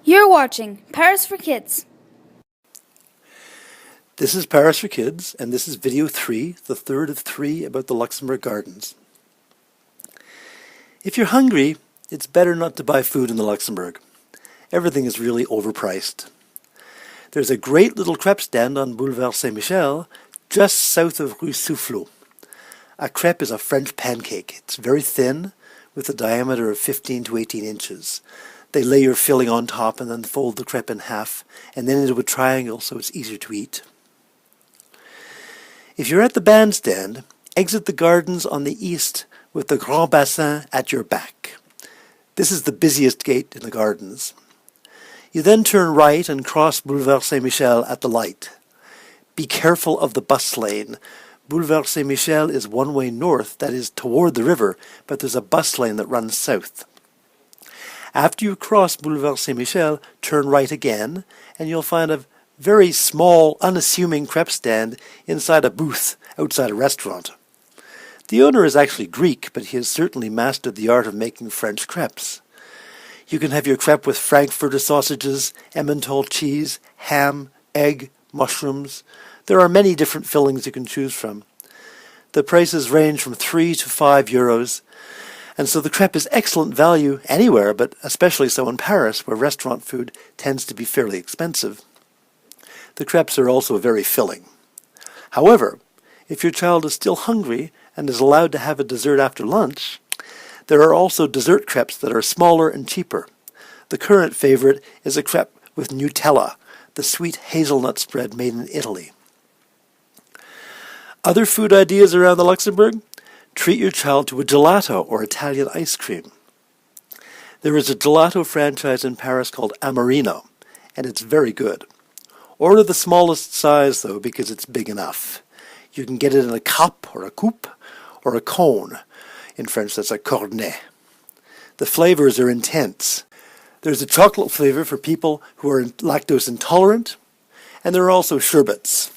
You're watching Paris for Kids. This is Paris for Kids, and this is video 3, the third of 3 about the Luxembourg Gardens. If you're hungry, it's better not to buy food in the Luxembourg. Everything is really overpriced. There's a great little crepe stand on Boulevard Saint-Michel, just south of Rue Soufflot. A crepe is a French pancake. It's very thin, with a diameter of 15 to 18 inches. They lay your filling on top and then fold the crepe in half, and then into a triangle so it's easier to eat. If you're at the bandstand, exit the gardens on the east with the Grand Bassin at your back. This is the busiest gate in the gardens. You then turn right and cross Boulevard Saint-Michel at the light. Be careful of the bus lane. Boulevard Saint-Michel is one way north, that is toward the river, but there's a bus lane that runs south. After you cross Boulevard Saint-Michel, turn right again, and you'll find a very small, unassuming crepe stand inside a booth outside a restaurant. The owner is actually Greek, but he has certainly mastered the art of making French crepes. You can have your crepe with Frankfurter sausages, Emmental cheese, ham, egg, mushrooms. There are many different fillings you can choose from. The prices range from 3 to 5 euros, and so the crepe is excellent value anywhere, but especially so in Paris, where restaurant food tends to be fairly expensive. The crepes are also very filling. However, if your child is still hungry and is allowed to have a dessert after lunch, there are also dessert crepes that are smaller and cheaper. The current favorite is a crepe with Nutella, the sweet hazelnut spread made in Italy. Other food ideas around the Luxembourg? Treat your child to a gelato or Italian ice cream. There is a gelato franchise in Paris called Amarino, and it's very good. Order the smallest size, though, because it's big enough. You can get it in a cup or a coupe or a cone. In French, that's a cornet. The flavors are intense. There's a chocolate flavor for people who are lactose intolerant, and there are also sherbets.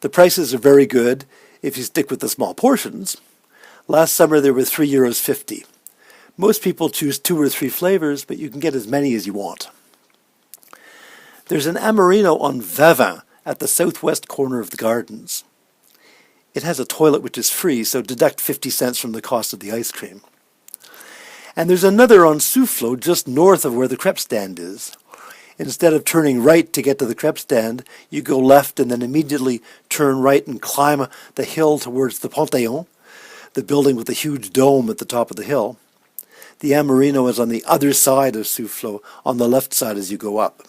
The prices are very good if you stick with the small portions. Last summer there were €3.50. Most people choose 2 or 3 flavors, but you can get as many as you want. There's an Amarino on Vavin at the southwest corner of the gardens. It has a toilet which is free, so deduct 50 cents from the cost of the ice cream. And there's another on Soufflot just north of where the crepe stand is. Instead of turning right to get to the crepe stand, you go left and then immediately turn right and climb the hill towards the Panthéon, the building with the huge dome at the top of the hill. The Amarino is on the other side of Soufflot, on the left side as you go up.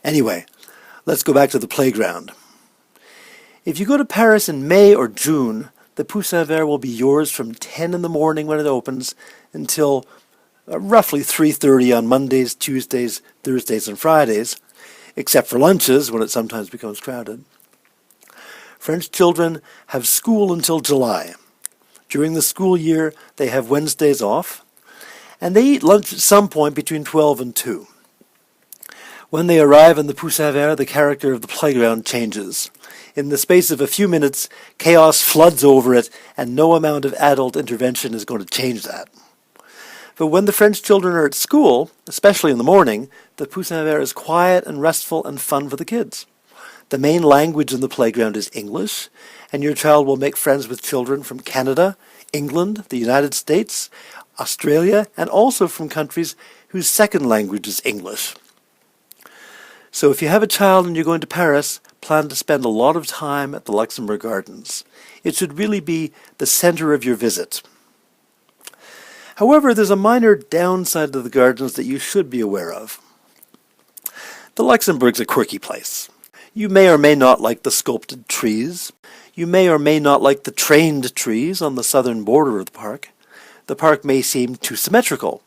Anyway, let's go back to the playground. If you go to Paris in May or June, the Poussin Vert will be yours from 10 in the morning when it opens until roughly 3:30 on Mondays, Tuesdays, Thursdays, and Fridays, except for lunches when it sometimes becomes crowded. French children have school until July. During the school year, they have Wednesdays off, and they eat lunch at some point between 12 and 2. When they arrive in the Poussin Vert, the character of the playground changes. In the space of a few minutes, chaos floods over it, and no amount of adult intervention is going to change that. But when the French children are at school, especially in the morning, the Poussin Vert is quiet and restful and fun for the kids. The main language in the playground is English, and your child will make friends with children from Canada, England, the United States, Australia, and also from countries whose second language is English. So if you have a child and you're going to Paris, plan to spend a lot of time at the Luxembourg Gardens. It should really be the center of your visit. However, there's a minor downside to the gardens that you should be aware of. The Luxembourg's a quirky place. You may or may not like the sculpted trees. You may or may not like the trained trees on the southern border of the park. The park may seem too symmetrical.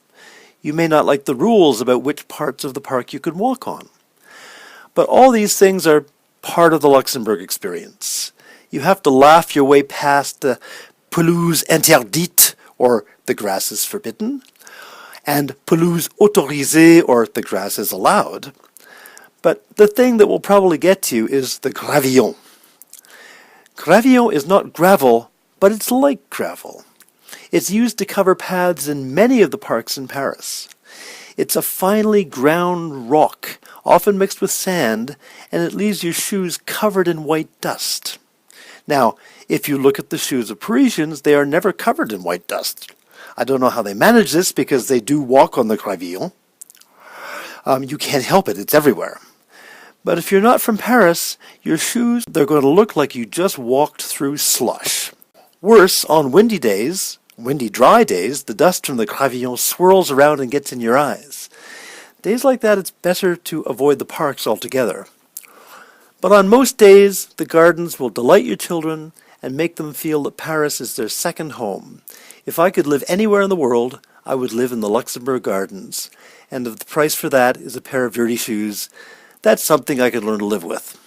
You may not like the rules about which parts of the park you can walk on. But all these things are part of the Luxembourg experience. You have to laugh your way past the pelouse interdite, or the grass is forbidden, and pelouse autorisée, or the grass is allowed. But the thing that will probably get you is the gravillon. Gravillon is not gravel, but it's like gravel. It's used to cover paths in many of the parks in Paris. It's a finely ground rock, often mixed with sand, and it leaves your shoes covered in white dust. Now, if you look at the shoes of Parisians, they are never covered in white dust. I don't know how they manage this because they do walk on the gravillon. You can't help it, it's everywhere. But if you're not from Paris, your shoes, they're going to look like you just walked through slush. Worse, on windy days, windy dry days, the dust from the gravillon swirls around and gets in your eyes. Days like that, it's better to avoid the parks altogether. But on most days, the gardens will delight your children and make them feel that Paris is their second home. If I could live anywhere in the world, I would live in the Luxembourg Gardens. And if the price for that is a pair of dirty shoes, that's something I could learn to live with.